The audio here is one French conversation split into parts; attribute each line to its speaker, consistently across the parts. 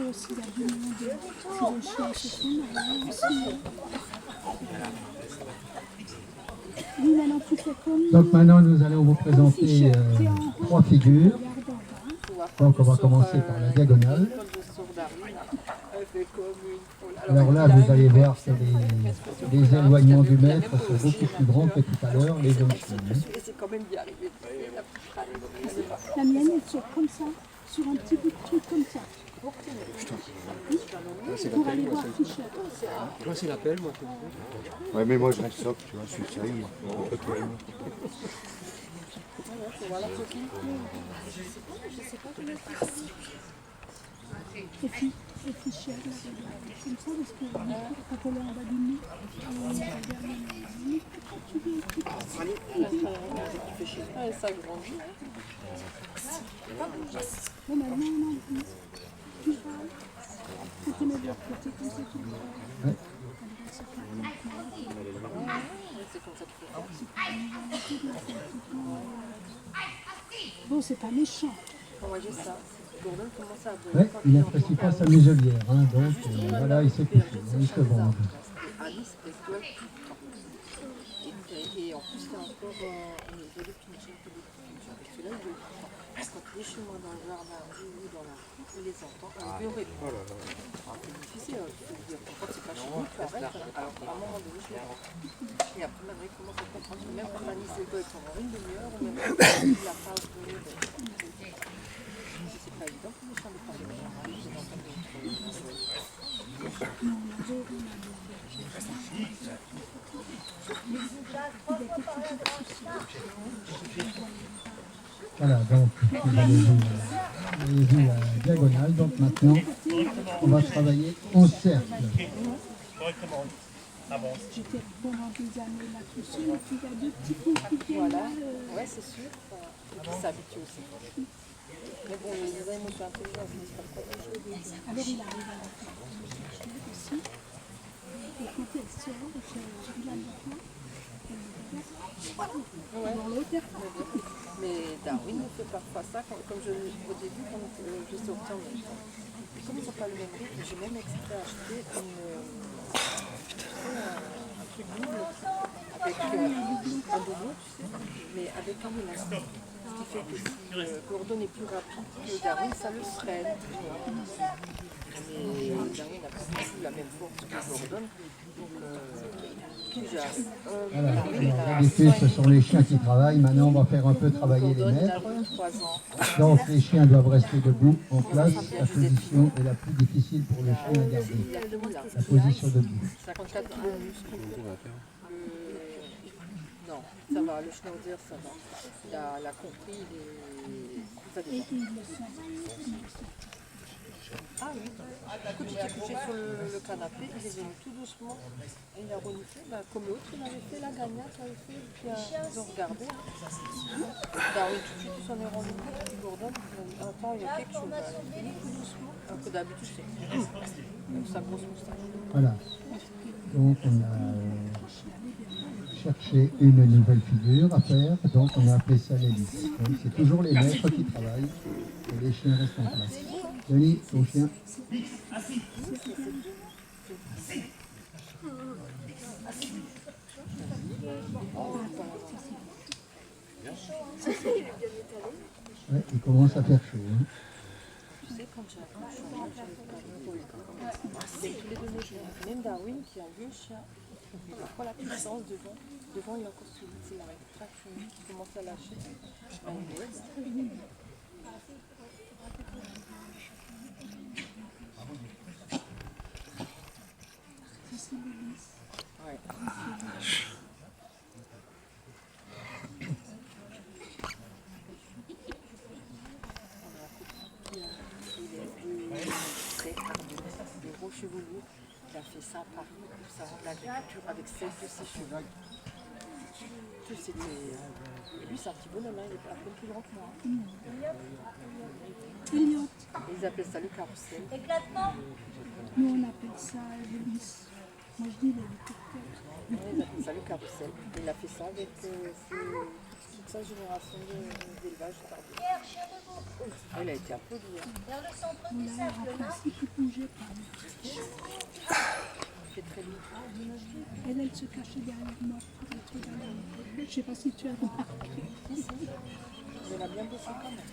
Speaker 1: aussi, il y a du monde. Si les chiens se font, il y a aussi. Oui, maintenant tu fais comme.
Speaker 2: Donc maintenant nous allons vous présenter trois figures. Donc on va commencer par la diagonale. Alors là vous allez voir que les éloignements du mètre sont beaucoup plus grands que tout à l'heure, les jeunes chiens.
Speaker 1: La mienne elle sort comme ça, sur un petit bout de truc comme ça. Pour aller voir Fischer.
Speaker 3: Toi c'est l'appel moi.
Speaker 4: Ouais mais moi je reste sobre, tu vois, je suis sérieux moi.
Speaker 1: Et puis Fischer, là, comme ça, parce que quand on est en bas du nid, on regarde le nid. Tu veux
Speaker 5: ça grandit.
Speaker 1: Bon, maintenant, non. Tu vas. Tu te mets de l'autre côté, comme ça, tu le vois.
Speaker 5: C'est comme ça qu'il faut.
Speaker 1: Bon, c'est pas méchant.
Speaker 5: Moi j'ai ça. Gordon commence à
Speaker 2: Ouais, il n'apprécie pas sa muselière, hein, donc voilà, il s'est couché, il se venge.
Speaker 5: Alice, elle pleure tout le temps. Et en plus, il y a encore une jolie punition que des punitions. Parce que là, il veut tout le temps. Quand il est chez moi dans le jardin ou dans la rue, il les entend, il veut répondre. C'est difficile, quand c'est pas chez lui, tu arrêtes. Alors qu'à un moment donné, je l'arrête. Et après, maintenant, il commence à comprendre que même quand Alice est belle pendant une demi-heure, ou même quand il la passe de c'est pas évident pour les chiens de parler.
Speaker 2: Voilà, donc vous avez vu la diagonale, donc maintenant on va travailler en cercle.
Speaker 1: J'étais pendant des années là tout seul, et puis il y a deux petits coups qui viennent
Speaker 5: Voilà,
Speaker 1: là.
Speaker 5: ouais, c'est sûr. Et qui s'habitue aussi. Mais bon, les émotions intelligentes, ils disent pas quoi.
Speaker 1: Alors il arrive à la fin aussi. Et quand elle sort, et que je regarde maintenant, dans l'autre.
Speaker 5: Mais Darwin me fait parfois ça, comme au début, quand je sortais en même temps. Et comme ils n'ont pas le même rythme, j'ai même exprès acheté un truc double avec un doublon, tu sais, mais avec un élastique. Ce qui fait que si Gordon est plus rapide que Darwin, ça le freine. Mais Darwin n'a pas la même force que Gordon. Donc,
Speaker 2: Voilà, alors d'habitude ce sont les chiens qui travaillent, maintenant on va faire un peu travailler les maîtres. Donc les chiens doivent rester debout en place, la position est la plus difficile pour le chien à garder, la position debout.
Speaker 5: 54 kilos de muscles. Non, ça va, le schnauzer, ça va. Il a compris, ça dépend. Ah oui, quand il était couché sur le canapé, il est venu tout doucement et il a reniflé, comme l'autre, il avait fait la gagnante, il avait fait, puis ils ont regardé. Darwin tout de suite, il s'en est rendu compte, puis Gordon, attends, il y a quelque chose. Il est tout doucement, alors que d'habitude, c'est avec sa grosse moustache.
Speaker 2: Voilà, donc on a cherché une nouvelle figure à faire, donc on a appelé ça l'hélice. Donc c'est toujours les maîtres qui travaillent et les chiens restent en place. Denis, ton chien. Ouais, il commence à faire chaud. Hein.
Speaker 5: Tu sais, quand j'arrive, tous les deux nos chiens, même Darwin qui est un vieux chien, il n'a pas la puissance devant il a encore celui qui commence à lâcher. Ouais. Des gros cheveux lourds, il a fait ça à Paris pour savoir de l'agriculture avec celle de ses cheveux. Lui, c'est un petit bonhomme, il est un peu plus grand que moi.
Speaker 1: Elliot.
Speaker 5: Ils appellent ça le carrousel.
Speaker 1: Nous on appelle ça l'hélice. Moi je dis l'hélicoptère.
Speaker 5: Ils appellent ça le carrousel. Il a fait ça avec toute sa génération d'élevage tardif. Elle a été applaudie. Hein.
Speaker 1: On l'a remplacée qui bougeait pas.
Speaker 5: C'est très bien.
Speaker 1: Elle se cachait derrière moi pour être derrière moi. Je sais pas si tu as remarqué.
Speaker 5: Elle a bien bossé quand même.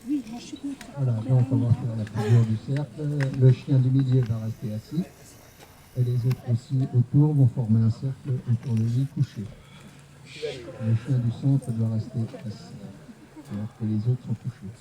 Speaker 1: Oui, moi je suis contente.
Speaker 2: Voilà, donc on va faire la figure du cercle. Le chien du milieu va rester assis. Et les autres aussi autour vont former un cercle autour de lui couché. Le chien du centre doit rester assis, alors que les autres sont couchés.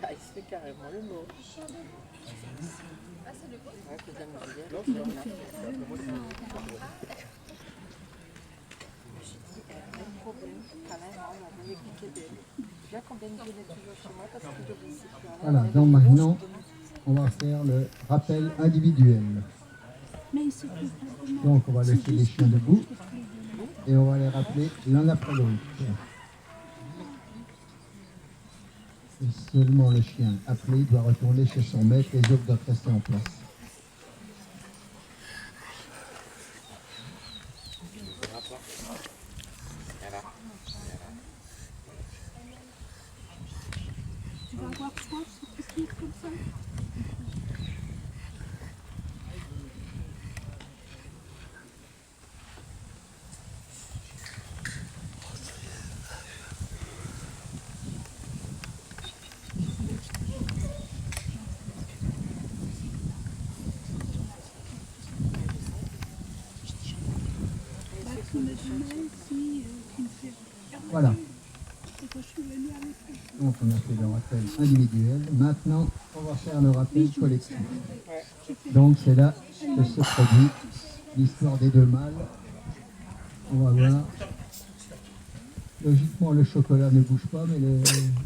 Speaker 5: Ah, il se fait carrément le mot. Ouais, que ça me dit bien. Un problème, quand même, on va m'expliquer d'elle. Bien qu'on vienne toujours chez moi parce que je ne sais plus.
Speaker 2: Voilà, donc maintenant, on va faire le rappel individuel.
Speaker 1: Mais il se fait pas de mal.
Speaker 2: Donc on va laisser les chiens debout et on va les rappeler l'un après l'autre. Et seulement le chien appelé doit retourner chez son maître, les autres doivent rester en place.
Speaker 1: Tu vas avoir froid sur tes pieds comme ça? Bah, tu me demandais si tu me fais regarder.
Speaker 2: Voilà,
Speaker 1: C'est quand je suis venue avec elle.
Speaker 2: donc on a fait le rappel individuel. Maintenant, on va faire le rappel collectif. Donc c'est là que se produit l'histoire des deux mâles. On va voir. Logiquement, le chocolat ne bouge pas, mais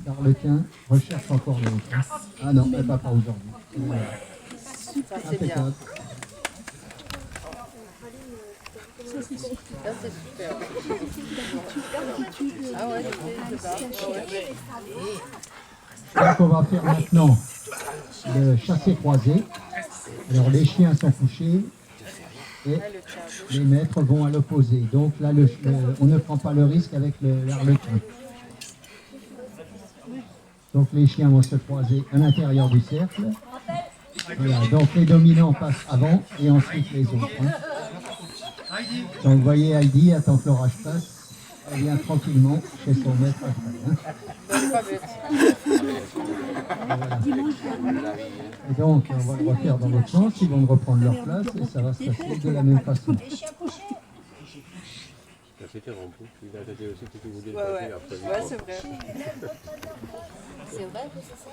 Speaker 2: l'arlequin recherche encore l'autre. Hein. Ah non, elle ne va pas aujourd'hui. Voilà.
Speaker 5: Ça, c'est bien.
Speaker 2: Impeccable.
Speaker 1: Ça, c'est super.
Speaker 5: Ça, c'est super.
Speaker 1: D'habitude,
Speaker 5: Ah ouais, c'est ça.
Speaker 2: Donc on va faire maintenant le chassé-croisé. Alors les chiens sont couchés et les maîtres vont à l'opposé. Donc là, on ne prend pas le risque avec l'arlequin. Donc les chiens vont se croiser à l'intérieur du cercle. Voilà, donc les dominants passent avant et ensuite les autres. Hein. Donc vous voyez Heidi, attend que l'orage passe, elle vient tranquillement chez son maître après. Hein.
Speaker 5: Pas bête.
Speaker 2: Et donc on va le refaire dans l'autre sens, ils vont reprendre leur place et ça va se passer de la même façon.
Speaker 3: C'était Rambo. Il a été aussi tout voulu le
Speaker 5: Ouais,
Speaker 3: passer
Speaker 5: ouais.
Speaker 3: après.
Speaker 5: Ouais, c'est vrai. C'est vrai que c'est ça?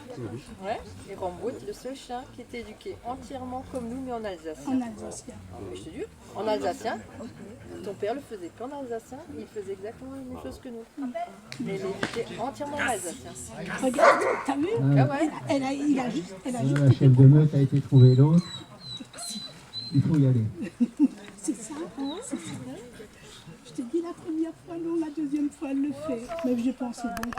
Speaker 5: Ouais. Et Rambo est le seul chien qui était éduqué entièrement comme nous, mais en alsacien.
Speaker 1: en alsacien.
Speaker 5: Mais je te dis, en alsacien, ton père le faisait qu'en alsacien, il faisait exactement la même chose que nous. Mais il était entièrement en alsacien.
Speaker 1: Regarde, t'as vu?
Speaker 5: Ah ouais.
Speaker 1: Elle a juste
Speaker 2: La chef de meute a été trouvée l'autre. Il faut y aller.
Speaker 1: c'est ça, c'est ça. Je t'ai dit la première fois, non, la deuxième fois, elle le fait. Mais j'ai pensé, bon,